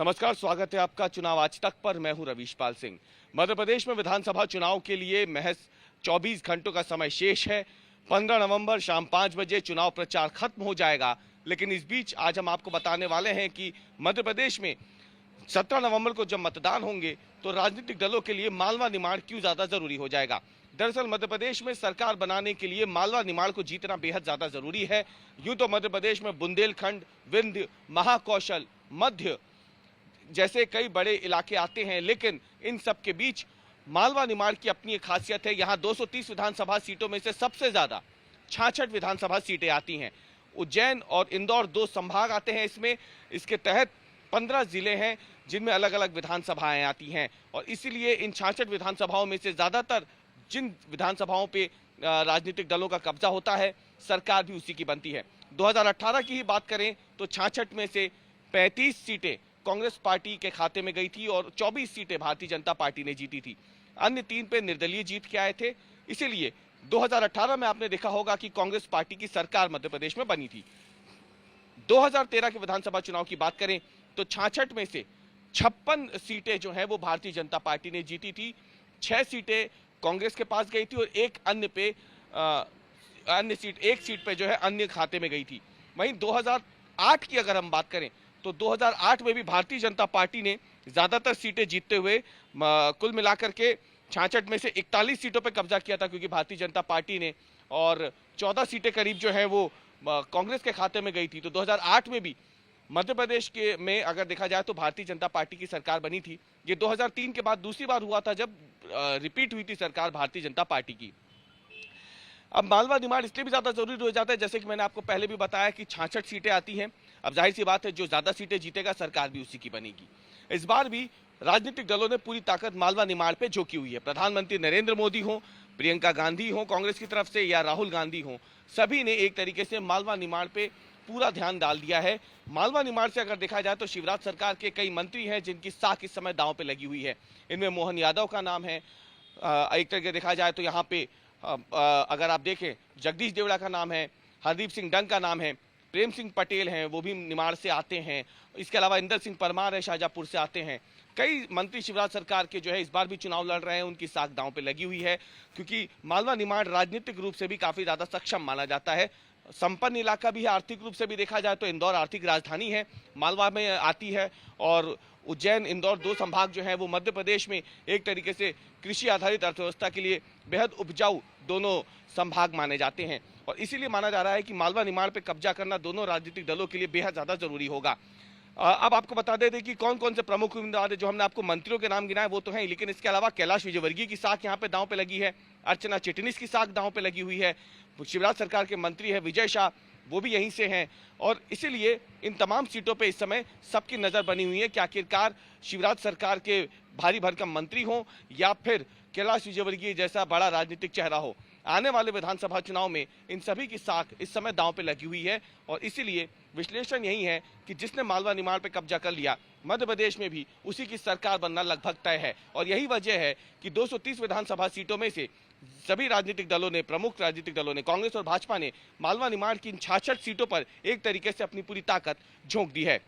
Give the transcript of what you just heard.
नमस्कार, स्वागत है आपका चुनाव आज तक पर। मैं हूं रवीशपाल सिंह। मध्य प्रदेश में विधानसभा चुनाव के लिए महज 24 घंटों का समय शेष है। 15 नवंबर शाम 5 बजे चुनाव प्रचार खत्म हो जाएगा। लेकिन इस बीच आज हम आपको बताने वाले हैं कि मध्य प्रदेश में 17 नवंबर को जब मतदान होंगे तो राजनीतिक दलों के लिए मालवा निमाड़ क्यों ज्यादा जरूरी हो जाएगा। दरअसल मध्य प्रदेश में सरकार बनाने के लिए मालवा निमाड़ को जीतना बेहद ज्यादा जरूरी है। यूं तो मध्य प्रदेश में बुंदेलखंड, विंध्य, महाकौशल, मध्य जैसे कई बड़े इलाके आते हैं, लेकिन इन सब के बीच मालवा निमाड़ की अपनी एक खासियत है। यहाँ 230 विधानसभा सीटों में से सबसे ज्यादा 66 विधानसभा सीटें आती हैं। उज्जैन और इंदौर दो संभाग आते हैं इसमें। इसके तहत 15 जिले हैं जिनमें अलग अलग विधानसभाएं आती हैं और इसीलिए इन 66 विधानसभाओं में से ज्यादातर जिन विधानसभाओं पे राजनीतिक दलों का कब्जा होता है, सरकार भी उसी की बनती है। 2018 की ही बात करें तो 66 में से 35 सीटें कांग्रेस पार्टी के खाते में गई थी और 24 सीटें भारतीय जनता पार्टी ने जीती थी। अन्य 3 पे निर्दलीय जीत के आए थे। इसीलिए 2018 में आपने देखा होगा कि कांग्रेस पार्टी की सरकार मध्य प्रदेश में बनी थी। 2013 के विधानसभा चुनाव की बात करें तो 66 में से 56 सीटें जो है वो भारतीय जनता पार्टी ने जीती थी। 6 सीटें कांग्रेस के पास गई थी और एक सीट पे जो है अन्य खाते में गई थी। वहीं 2008 की अगर हम बात करें तो 2008 में भी भारतीय जनता पार्टी ने ज्यादातर सीटें जीतते हुए कुल मिलाकर के 66 में से 41 सीटों पर कब्जा किया था, क्योंकि भारतीय जनता पार्टी ने, और 14 सीटें करीब जो है वो कांग्रेस के खाते में गई थी। तो 2008 में भी मध्य प्रदेश के में अगर देखा जाए तो भारतीय जनता पार्टी की सरकार बनी थी। ये 2003 के बाद दूसरी बार हुआ था जब रिपीट हुई थी सरकार भारतीय जनता पार्टी की। अब मालवा निमाड़ इसलिए भी ज्यादा जरूरी हो जाता है, जैसे कि मैंने आपको पहले भी बताया कि 66 सीटें आती हैं। अब जाहिर सी बात है जो ज्यादा सीटें जीतेगा सरकार भी उसी की बनेगी। इस बार भी राजनीतिक दलों ने पूरी ताकत मालवा निमाड़ पे झोंकी हुई है। प्रधानमंत्री नरेंद्र मोदी हो, प्रियंका गांधी हो कांग्रेस की तरफ से, या राहुल गांधी हो, सभी ने एक तरीके से मालवा निमाड़ पे पूरा ध्यान डाल दिया है। मालवा निमाड़ से अगर देखा जाए तो शिवराज सरकार के कई मंत्री हैं जिनकी साख इस समय दांव पे लगी हुई है। इनमें मोहन यादव का नाम है। एक तरीके देखा जाए तो यहाँ पे अगर आप देखें जगदीश देवड़ा का नाम है, हरदीप सिंह डंग का नाम है, प्रेम सिंह पटेल हैं, वो भी निमाड़ से आते हैं। इसके अलावा इंदर सिंह परमार है, शाहजहांपुर से आते हैं। कई मंत्री शिवराज सरकार के जो है इस बार भी चुनाव लड़ रहे हैं, उनकी साख दांव पे लगी हुई है, क्योंकि मालवा निमाड़ राजनीतिक रूप से भी काफी ज्यादा सक्षम माना जाता है। संपन्न इलाका भी है, आर्थिक रूप से भी देखा जाए तो इंदौर आर्थिक राजधानी है, मालवा में आती है। और उज्जैन इंदौर दो संभाग जो है वो मध्य प्रदेश में एक तरीके से कृषि आधारित अर्थव्यवस्था के लिए बेहद उपजाऊ दोनों संभाग माने जाते हैं और इसीलिए माना जा रहा है कि मालवा निमाड़ पे कब्जा करना दोनों राजनीतिक दलों के लिए बेहद ज्यादा जरूरी होगा। अब आपको बता दें कि कौन कौन से प्रमुख उम्मीदवार है। जो हमने आपको मंत्रियों के नाम गिनाए वो तो हैं, लेकिन इसके अलावा कैलाश विजयवर्गीय की साख यहाँ पे दांव पे लगी है, अर्चना चिटनिस की साख दांव पे लगी हुई है, शिवराज सरकार के मंत्री है विजय शाह, वो भी यहीं से हैं। और इसीलिए इन तमाम सीटों पे इस समय सबकी नजर बनी हुई है कि आखिरकार शिवराज सरकार के भारी भरकम मंत्री हो या फिर कैलाश विजयवर्गीय जैसा बड़ा राजनीतिक चेहरा हो। आने वाले विधानसभा चुनाव में इन सभी की साख इस समय दांव पे लगी हुई है और इसीलिए विश्लेषण यही है कि जिसने मालवा निमाड़ पे कब्जा कर लिया मध्य प्रदेश में भी उसी की सरकार बनना लगभग तय है। और यही वजह है कि 230 विधानसभा सीटों में से सभी राजनीतिक दलों ने, प्रमुख राजनीतिक दलों ने, कांग्रेस और भाजपा ने मालवा निमाड़ की इन 66 सीटों पर एक तरीके से अपनी पूरी ताकत झोंक दी है।